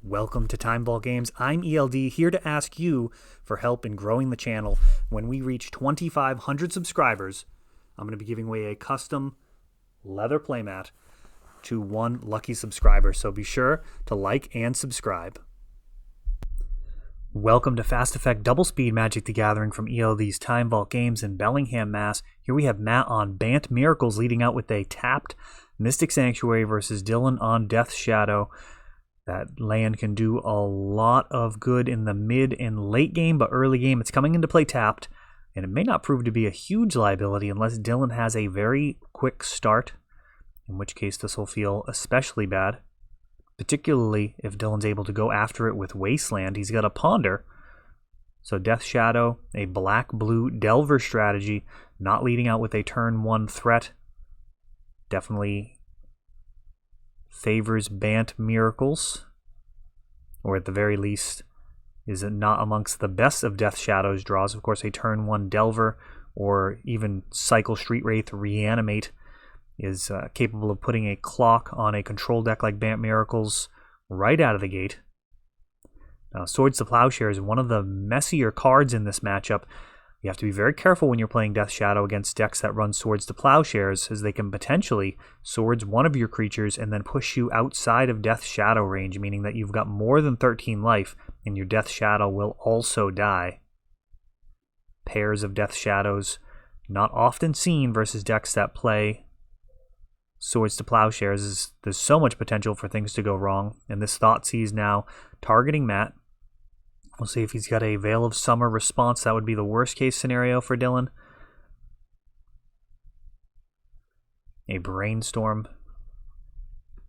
Welcome to Time Ball Games. I'm ELD, here to ask you for help in growing the channel. When we reach 2,500 subscribers, I'm going to be giving away a custom leather playmat to one lucky subscriber. So be sure to like and subscribe. Welcome to Fast Effect Double Speed Magic the Gathering from ELD's Time Vault Games in Bellingham, Mass. Here we have Matt on Bant Miracles leading out with a tapped Mystic Sanctuary versus Dylan on Death Shadow. That land can do a lot of good in the mid and late game, but early game it's coming into play tapped, and it may not prove to be a huge liability unless Dylan has a very quick start, in which case this will feel especially bad, particularly if Dylan's able to go after it with Wasteland. He's got a Ponder, so Death Shadow, a black-blue Delver strategy, not leading out with a turn 1 threat, definitely favors Bant Miracles, or at the very least is not amongst the best of Death Shadow's draws. Of course, a turn 1 Delver or even Cycle Street Wraith Reanimate is capable of putting a clock on a control deck like Bant Miracles right out of the gate. Now, Swords to Plowshare is one of the messier cards in this matchup. You have to be very careful when you're playing Death Shadow against decks that run Swords to Plowshares, as they can potentially swords one of your creatures and then push you outside of Death Shadow range, meaning that you've got more than 13 life and your Death Shadow will also die. Pairs of Death Shadows not often seen versus decks that play Swords to Plowshares. There's so much potential for things to go wrong, and this Thoughtseize now targeting Matt. We'll see if he's got a Veil of Summer response. That would be the worst case scenario for Dylan. A Brainstorm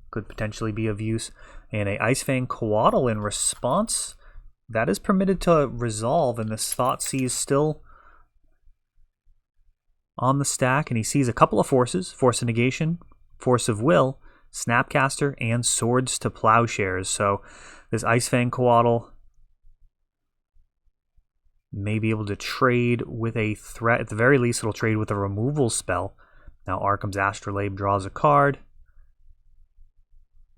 could potentially be of use. And a Icefang Coatl in response. That is permitted to resolve, and this Thoughtseize still on the stack. And he sees a couple of forces. Force of Negation, Force of Will, Snapcaster, and Swords to Plowshares. So this Icefang Coatl may be able to trade with a threat. At the very least, it'll trade with a removal spell. Now Arkham's Astrolabe draws a card,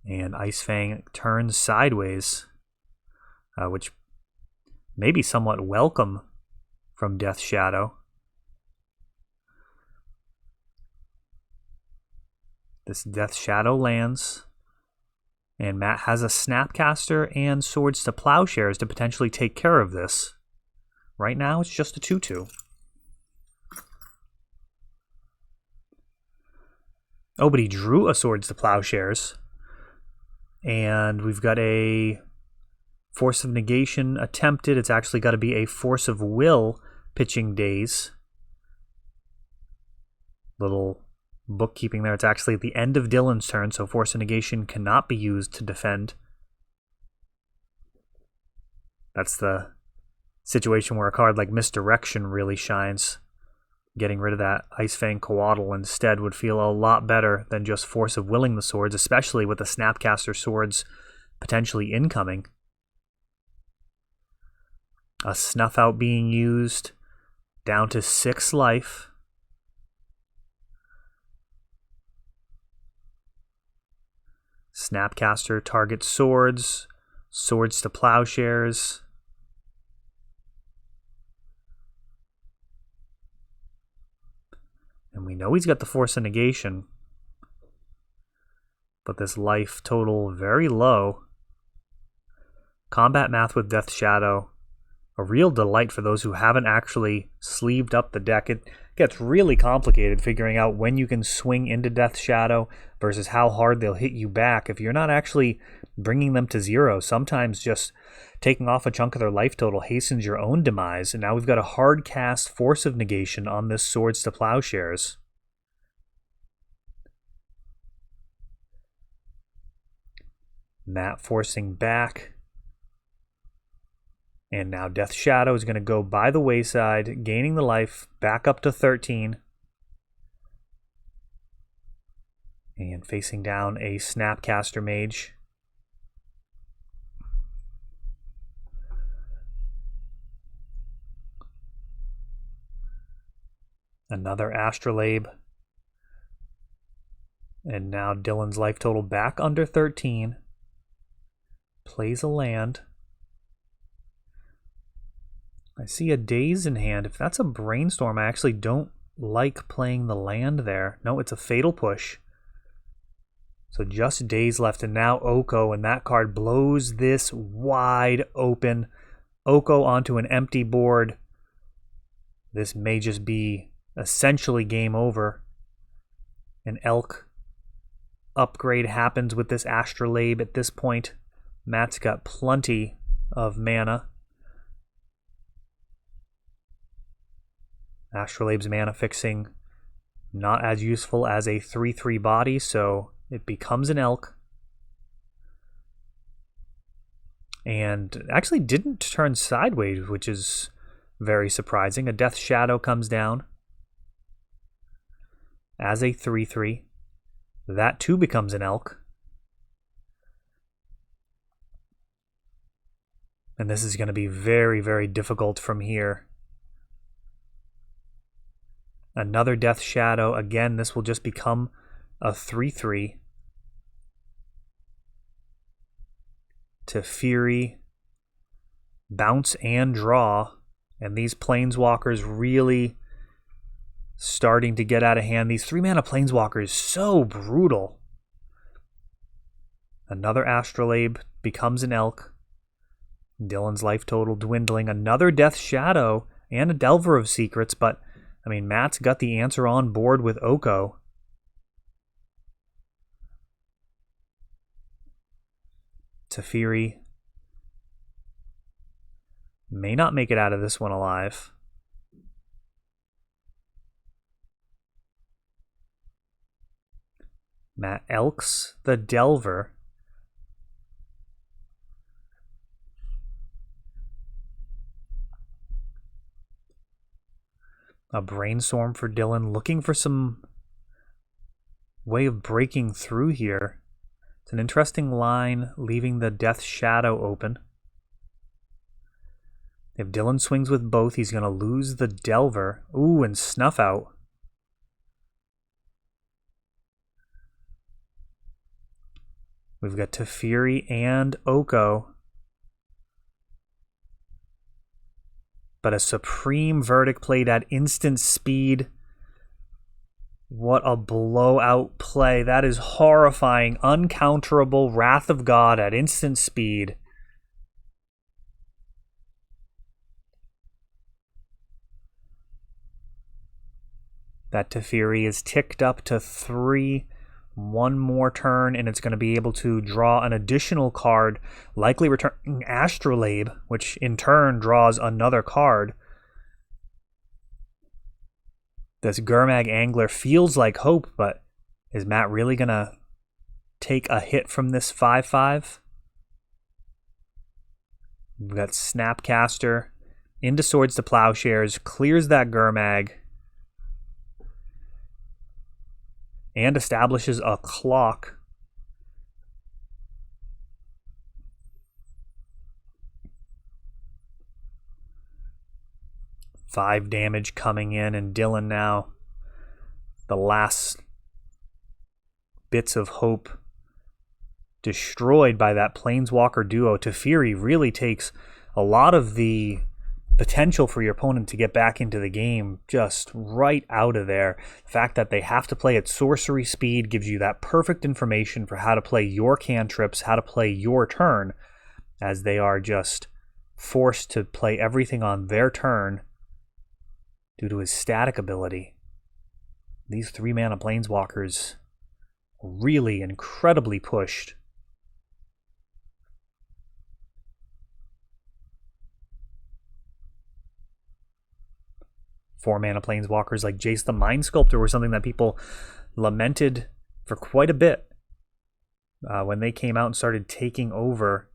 and Icefang turns sideways, which may be somewhat welcome from Death Shadow. This Death Shadow lands, and Matt has a Snapcaster and Swords to Plowshares to potentially take care of this. Right now, it's just a 2-2. Oh, but he drew a Swords to Plowshares. And we've got a Force of Negation attempted. It's actually got to be a Force of Will pitching Daze. Little bookkeeping there. It's actually at the end of Dylan's turn, so Force of Negation cannot be used to defend. That's the situation where a card like Misdirection really shines. Getting rid of that Icefang Coatl instead would feel a lot better than just Force of Willing the Swords, especially with the Snapcaster Swords potentially incoming. A Snuff Out being used, down to 6 life. Snapcaster targets swords, Swords to Plowshares. And we know he's got the Force of Negation, but this life total very low. Combat Math with Death Shadow, a real delight for those who haven't actually sleeved up the deck. It gets really complicated figuring out when you can swing into Death Shadow versus how hard they'll hit you back if you're not actually bringing them to 0. Sometimes just taking off a chunk of their life total hastens your own demise, and now we've got a hard cast Force of Negation on this Swords to Plowshares. Matt forcing back. And now Death Shadow is going to go by the wayside, gaining the life back up to 13. And facing down a Snapcaster Mage. Another Astrolabe. And now Dylan's life total back under 13. plays a land. I see a Daze in hand. If that's a Brainstorm, I actually don't like playing the land there. No, it's a Fatal Push. So just Daze left, and now Oko, and that card blows this wide open. Oko onto an empty board. This may just be essentially game over. An Elk upgrade happens with this Astrolabe at this point. Matt's got plenty of mana. Astrolabe's mana fixing not as useful as a 3/3 body, so it becomes an Elk. And actually didn't turn sideways, which is very surprising. A Death Shadow comes down as a 3/3. That too becomes an Elk. And this is going to be very, very difficult from here. Another Death Shadow. Again, this will just become a 3/3. Teferi, bounce and draw. And these Planeswalkers really starting to get out of hand. These 3-mana Planeswalkers, so brutal. Another Astrolabe becomes an Elk. Dylan's life total dwindling. Another Death Shadow and a Delver of Secrets, but I mean, Matt's got the answer on board with Oko. Teferi may not make it out of this one alive. Matt Elks the Delver. A Brainstorm for Dylan, looking for some way of breaking through here. It's an interesting line, leaving the Death Shadow open. If Dylan swings with both, he's going to lose the Delver. Ooh, and Snuff Out. We've got Teferi and Oko. But a Supreme Verdict played at instant speed. What a blowout play. That is horrifying. Uncounterable Wrath of God at instant speed. That Teferi is ticked up to 3. One more turn, and it's going to be able to draw an additional card, likely returning Astrolabe, which in turn draws another card. This Gurmag Angler feels like hope, but is Matt really going to take a hit from this 5/5? We've got Snapcaster into Swords to Plowshares, clears that Gurmag, and establishes a clock. Five damage coming in, and Dylan now, the last bits of hope destroyed by that Planeswalker duo. Teferi really takes a lot of the potential for your opponent to get back into the game just right out of there. The fact that they have to play at sorcery speed gives you that perfect information for how to play your cantrips, how to play your turn, as they are just forced to play everything on their turn due to his static ability. These 3-mana Planeswalkers really incredibly pushed. Four-mana Planeswalkers like Jace the Mind Sculptor were something that people lamented for quite a bit when they came out and started taking over.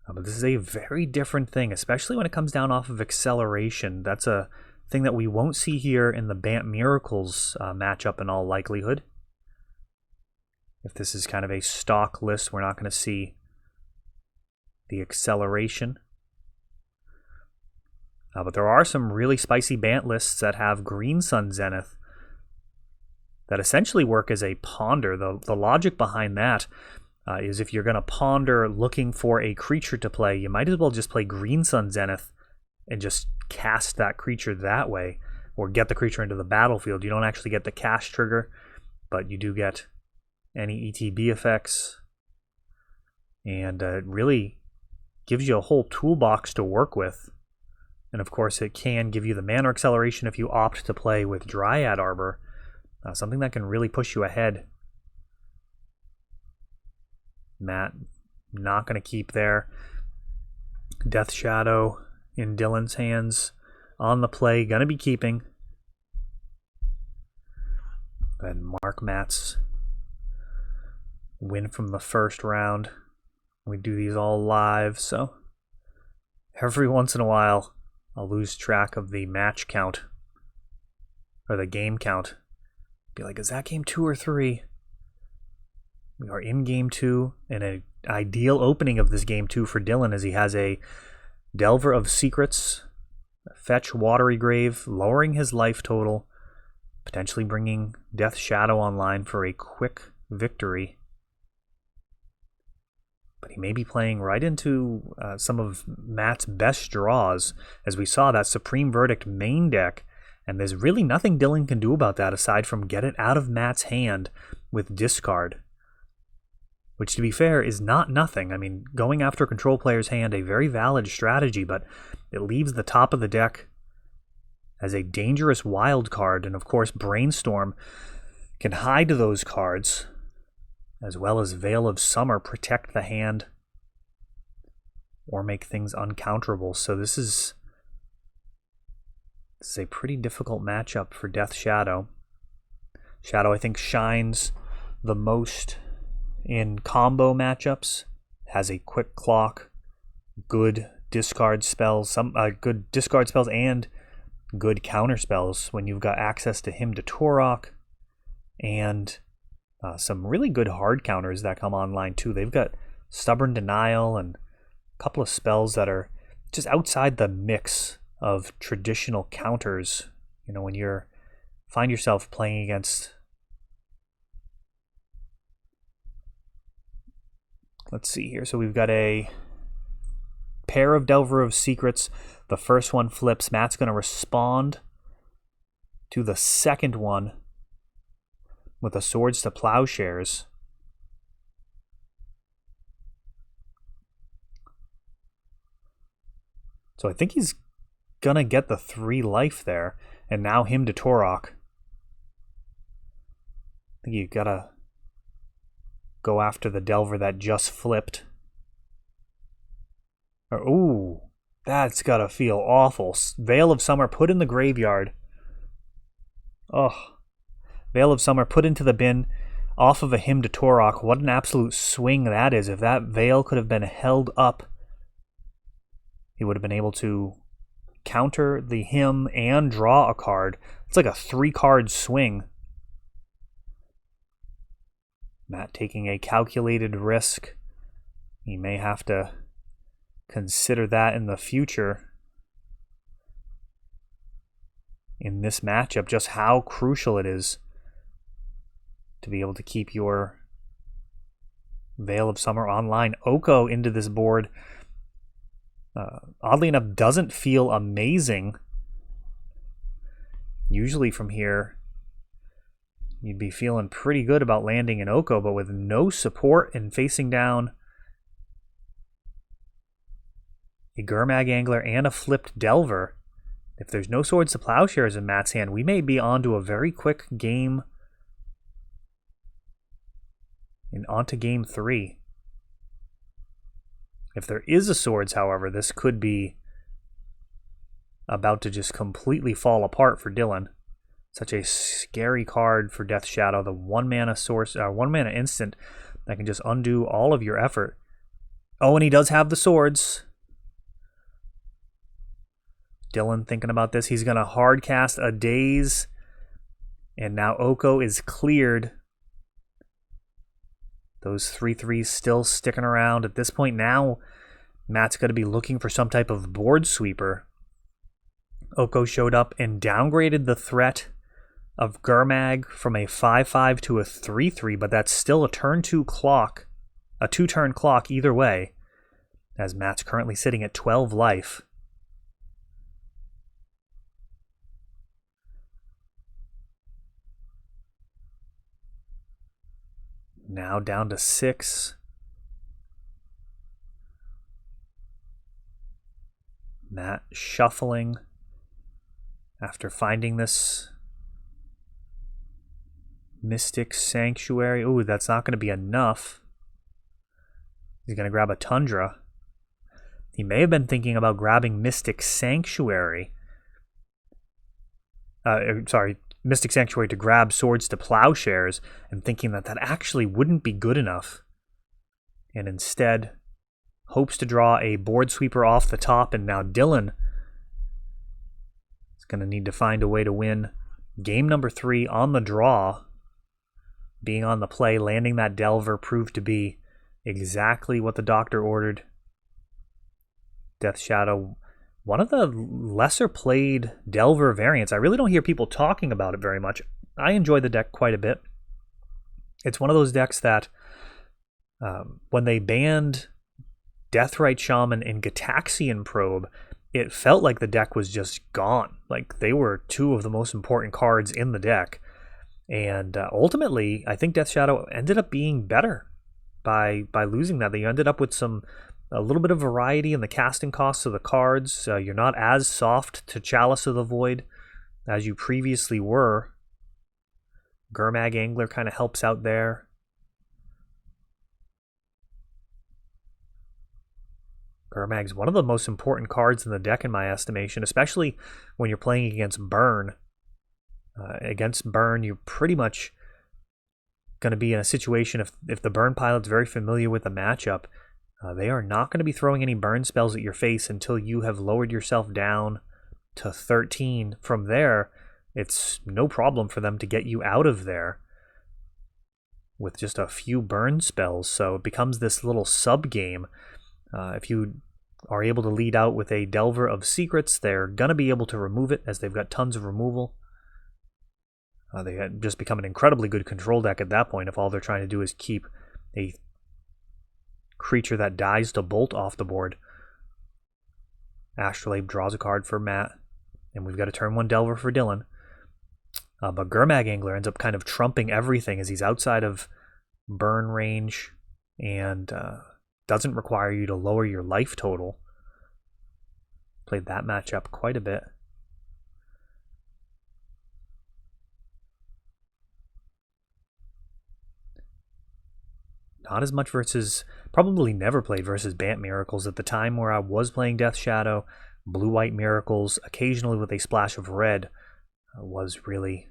But this is a very different thing, especially when it comes down off of acceleration. That's a thing that we won't see here in the Bant Miracles matchup in all likelihood. If this is kind of a stock list, we're not going to see the acceleration. But there are some really spicy Bant lists that have Green Sun Zenith that essentially work as a ponder. The logic behind that, is if you're going to ponder looking for a creature to play, you might as well just play Green Sun Zenith and just cast that creature that way, or get the creature into the battlefield. You don't actually get the cast trigger, but you do get any ETB effects, and it really gives you a whole toolbox to work with. And of course, it can give you the mana acceleration if you opt to play with Dryad Arbor, something that can really push you ahead. Matt not going to keep there. Death Shadow in Dylan's hands on the play, going to be keeping. And mark Matt's win from the first round. We do these all live, so every once in a while I'll lose track of the match count or the game count. Be like, is that game 2 or 3? We are in game 2, and an ideal opening of this game 2 for Dylan as he has a Delver of Secrets, fetch Watery Grave, lowering his life total, potentially bringing Death Shadow online for a quick victory. But he may be playing right into some of Matt's best draws, as we saw that Supreme Verdict main deck, and there's really nothing Dylan can do about that aside from get it out of Matt's hand with discard. Which, to be fair, is not nothing. I mean, going after a control player's hand, a very valid strategy, but it leaves the top of the deck as a dangerous wild card, and of course Brainstorm can hide those cards, as well as Veil of Summer protect the hand or make things uncounterable. So this is a pretty difficult matchup for Death Shadow. Shadow, I think, shines the most in combo matchups. Has a quick clock, good discard spells, good discard spells and good counter spells when you've got access to him to Torok, and some really good hard counters that come online too. They've got Stubborn Denial and a couple of spells that are just outside the mix of traditional counters. You know, when you find yourself playing against, let's see here. So we've got a pair of Delver of Secrets. The first one flips. Matt's going to respond to the second one with a Swords to Plowshares. So I think he's going to get the 3 life there. And now him to Torok. I think you got to go after the Delver that just flipped. Ooh, that's got to feel awful. Veil of Summer put in the graveyard. Oh, Veil of Summer put into the bin off of a Hymn to Torok. What an absolute swing that is. If that Veil could have been held up, he would have been able to counter the Hymn and draw a card. It's like a 3-card swing. Matt taking a calculated risk. He may have to consider that in the future. In this matchup, just how crucial it is to be able to keep your Veil of Summer online. Oko into this board, oddly enough, doesn't feel amazing. Usually from here, you'd be feeling pretty good about landing an Oko, but with no support and facing down a Gurmag Angler and a flipped Delver, if there's no Swords to Plowshares in Matt's hand, we may be on to a very quick game and on to game 3. If there is a Swords, however, this could be about to just completely fall apart for Dylan. Such a scary card for Death Shadow, the 1-mana source, 1-mana instant that can just undo all of your effort. Oh, and he does have the Swords. Dylan thinking about this. He's going to hard cast a Daze, and now Oko is cleared. Those 3/3s still sticking around. At this point now, Matt's going to be looking for some type of board sweeper. Oko showed up and downgraded the threat of Gurmag from a 5/5 to a 3/3, but that's still a turn 2 clock. a 2-turn clock either way, as Matt's currently sitting at 12 life. Now down to 6. Matt shuffling after finding this Mystic Sanctuary. Ooh, that's not going to be enough. He's going to grab a Tundra. He may have been thinking about grabbing Mystic Sanctuary. Mystic Sanctuary to grab Swords to Plowshares, and thinking that that actually wouldn't be good enough. And instead hopes to draw a board sweeper off the top, and now Dylan is going to need to find a way to win game number 3 on the draw. Being on the play, landing that Delver proved to be exactly what the doctor ordered. Death Shadow, one of the lesser played Delver variants. I really don't hear people talking about it very much. I enjoy the deck quite a bit. It's one of those decks that when they banned Deathrite Shaman and Gataxian Probe, it felt like the deck was just gone. Like, they were 2 of the most important cards in the deck. And ultimately, I think Death Shadow ended up being better by losing that. They ended up with a little bit of variety in the casting costs of the cards. You're not as soft to Chalice of the Void as you previously were. Gurmag Angler kind of helps out there. Gurmag's one of the most important cards in the deck in my estimation, especially when you're playing against Burn. Against Burn, you're pretty much going to be in a situation, if the Burn pilot's very familiar with the matchup, they are not going to be throwing any burn spells at your face until you have lowered yourself down to 13. From there, it's no problem for them to get you out of there with just a few burn spells. So it becomes this little sub-game. If you are able to lead out with a Delver of Secrets, they're going to be able to remove it, as they've got tons of removal. They had just become an incredibly good control deck at that point if all they're trying to do is keep a creature that dies to bolt off the board. Astrolabe draws a card for Matt, and we've got a turn 1 Delver for Dylan. But Gurmag Angler ends up kind of trumping everything, as he's outside of burn range and doesn't require you to lower your life total. Played that matchup quite a bit. Not as much versus, probably never played versus Bant Miracles. At the time where I was playing Death Shadow, Blue-White Miracles, occasionally with a splash of red, was really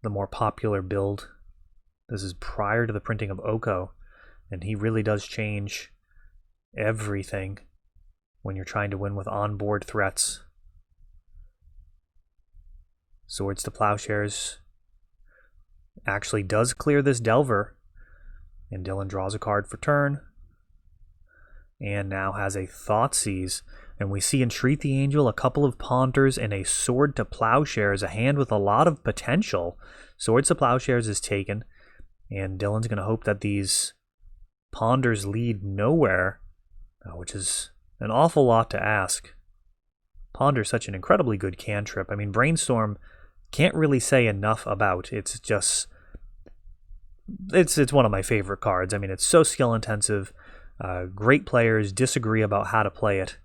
the more popular build. This is prior to the printing of Oko, and he really does change everything when you're trying to win with onboard threats. Swords to Plowshares actually does clear this Delver, and Dylan draws a card for turn, and now has a Thoughtseize. And we see Entreat the Angel, a couple of Ponders, and a Sword to Plowshares, a hand with a lot of potential. Swords to Plowshares is taken, and Dylan's going to hope that these Ponders lead nowhere, which is an awful lot to ask. Ponder's such an incredibly good cantrip. I mean, Brainstorm can't really say enough about. It's just... It's one of my favorite cards. I mean, it's so skill intensive. Great players disagree about how to play it,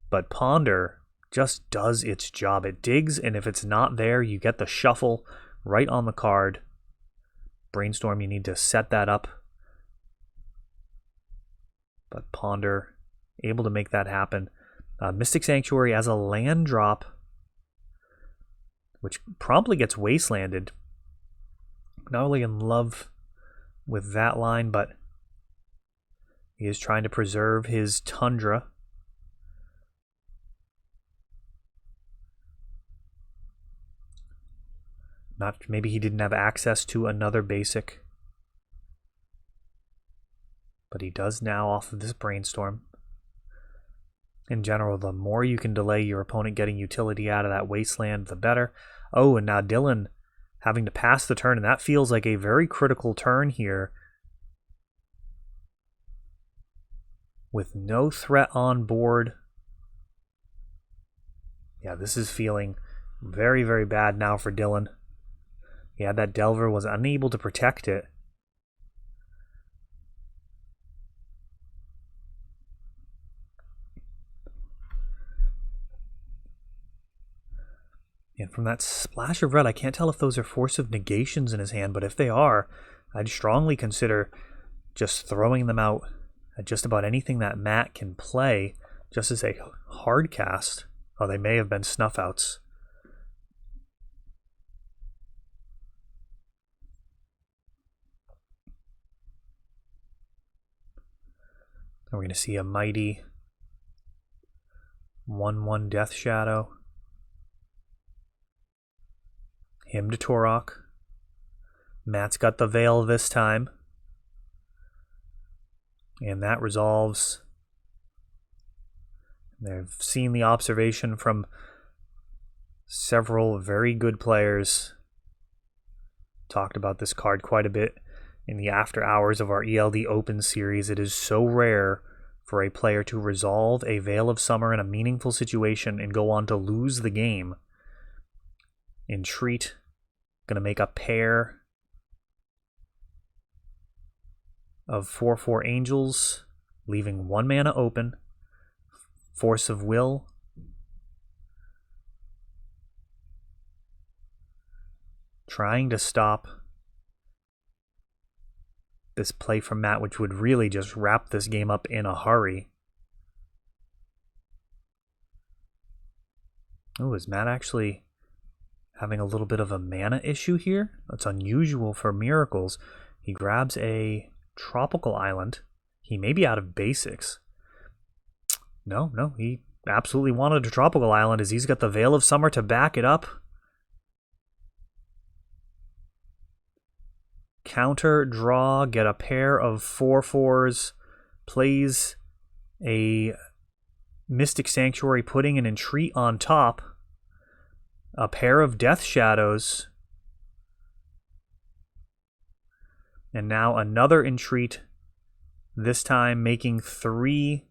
but Ponder just does its job. It digs, and if it's not there, you get the shuffle right on the card. Brainstorm, you need to set that up, but Ponder able to make that happen. Mystic Sanctuary as a land drop, which promptly gets wastelanded. Not really in love with that line, but he is trying to preserve his Tundra. Maybe he didn't have access to another basic, but he does now off of this Brainstorm. In general, the more you can delay your opponent getting utility out of that wasteland, the better. Oh, and now Dylan having to pass the turn, and that feels like a very critical turn here. with no threat on board. Yeah, this is feeling very, very bad now for Dylan. He had that Delver, was unable to protect it. And from that splash of red, I can't tell if those are Force of Negations in his hand, but if they are, I'd strongly consider just throwing them out at just about anything that Matt can play, just as a hard cast. Oh, they may have been snuff outs. And we're going to see a mighty 1/1 Death Shadow. Him to Torok. Matt's got the Veil this time. And that resolves. They've seen the observation from several very good players. Talked about this card quite a bit in the after hours of our ELD Open series. It is so rare for a player to resolve a Veil of Summer in a meaningful situation and go on to lose the game. Entreat, going to make a pair of 4/4 Angels, leaving 1 mana open. Force of Will. Trying to stop this play from Matt, which would really just wrap this game up in a hurry. Oh, is Matt actually having a little bit of a mana issue here? That's unusual for Miracles. He grabs a Tropical Island. He may be out of basics. No, he absolutely wanted a Tropical Island as he's got the Veil of Summer to back it up. Counter, draw, get a pair of 4/4s, plays a Mystic Sanctuary, putting an Entreat on top, a pair of Death Shadows, and now another Entreat, this time making 3,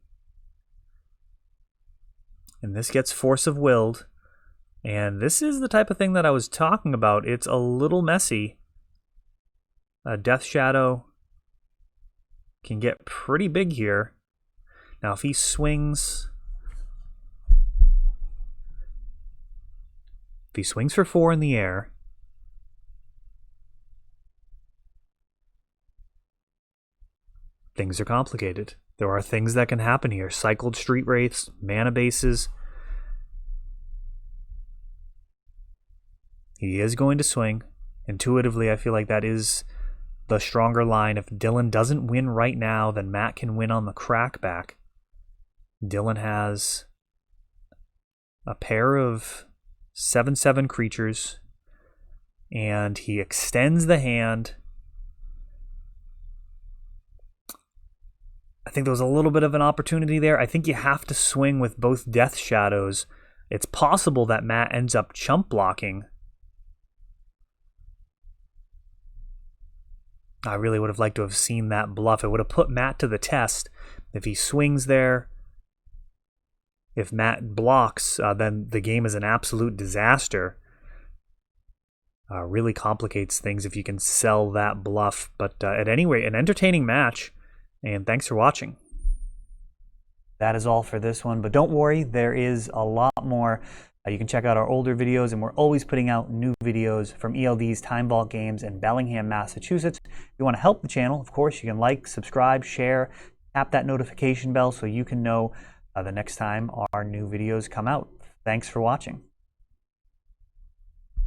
and this gets Force of Willed, and this is the type of thing that I was talking about. It's a little messy. A Death Shadow can get pretty big here. Now, if he swings... If he swings for 4 in the air... Things are complicated. There are things that can happen here. Cycled Street Wraiths, mana bases. He is going to swing. Intuitively, I feel like that is the stronger line. If Dylan doesn't win right now, then Matt can win on the crackback. Dylan has a pair of 7/7 creatures, and he extends the hand. I think there was a little bit of an opportunity there. I think you have to swing with both Death Shadows. It's possible that Matt ends up chump blocking. I really would have liked to have seen that bluff. It would have put Matt to the test. If he swings there, if Matt blocks, then the game is an absolute disaster. Really complicates things if you can sell that bluff. But at any rate, an entertaining match, and thanks for watching. That is all for this one, but don't worry, there is a lot more. You can check out our older videos, and we're always putting out new videos from ELD's Time Vault Games in Bellingham, Massachusetts. If you want to help the channel, of course, you can like, subscribe, share, tap that notification bell so you can know the next time our new videos come out. Thanks for watching.